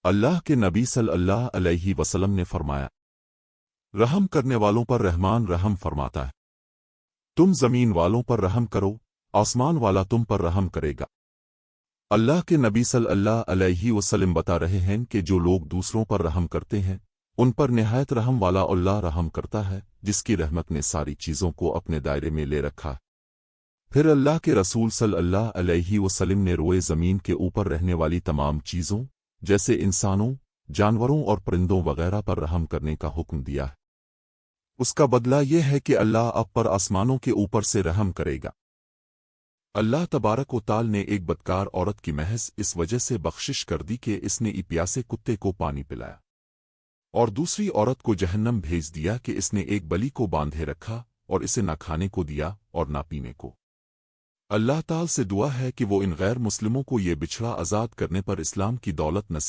اللہ کے نبی صلی اللہ علیہ وسلم نے فرمایا، رحم کرنے والوں پر رحمان رحم فرماتا ہے۔ تم زمین والوں پر رحم کرو، آسمان والا تم پر رحم کرے گا۔ اللہ کے نبی صلی اللہ علیہ وسلم بتا رہے ہیں کہ جو لوگ دوسروں پر رحم کرتے ہیں ان پر نہایت رحم والا اللہ رحم کرتا ہے، جس کی رحمت نے ساری چیزوں کو اپنے دائرے میں لے رکھا۔ پھر اللہ کے رسول صلی اللہ علیہ وسلم نے روئے زمین کے اوپر رہنے والی تمام چیزوں جیسے انسانوں، جانوروں اور پرندوں وغیرہ پر رحم کرنے کا حکم دیا ہے۔ اس کا بدلہ یہ ہے کہ اللہ اب پر آسمانوں کے اوپر سے رحم کرے گا۔ اللہ تبارک و تعالی نے ایک بدکار عورت کی محض اس وجہ سے بخشش کر دی کہ اس نے پیاسے کتے کو پانی پلایا، اور دوسری عورت کو جہنم بھیج دیا کہ اس نے ایک بلی کو باندھے رکھا اور اسے نہ کھانے کو دیا اور نہ پینے کو۔ اللہ تعالی سے دعا ہے کہ وہ ان غیر مسلموں کو یہ بچھڑا آزاد کرنے پر اسلام کی دولت نصیب